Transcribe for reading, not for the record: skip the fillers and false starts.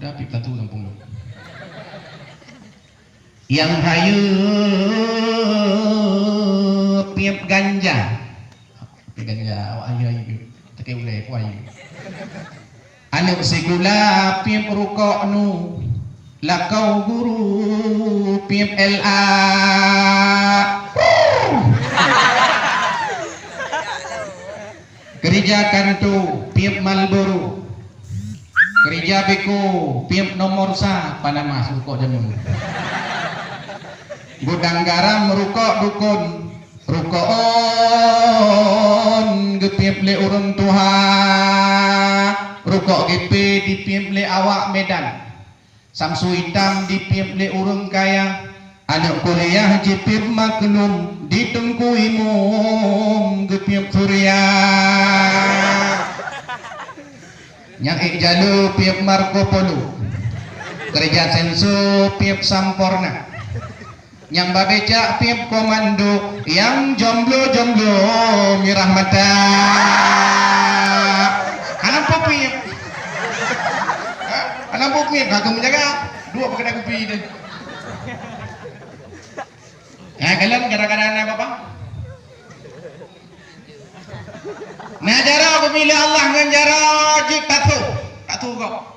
dah pip satu kampung lu. Yang hayu pip ganja. Pip ganja awak ayu tak boleh ku ayu. Anu segula pip rukok nu lakau guru pip LA. Gereja Kanto pip Malboro. Gereja Beko pip nomor sa Panama rukok jamun. Gudang garam rukok dukun rukon gepip le urun tuha rukok GP dipip le awak Medan Samsu hitam dipip le urun kaya anak kuliah jipip maklum ditengku imum gepip Surya nyakik jalu pip Marco Polo gereja Senso pip Samporna yang babeca pip komando yang jomblo mirah mata apa pip kagak menjaga dua pakai kopi deh ya kalian gara-gara apa bang nah jara aku pilih Allah dengan jara jik tatu kau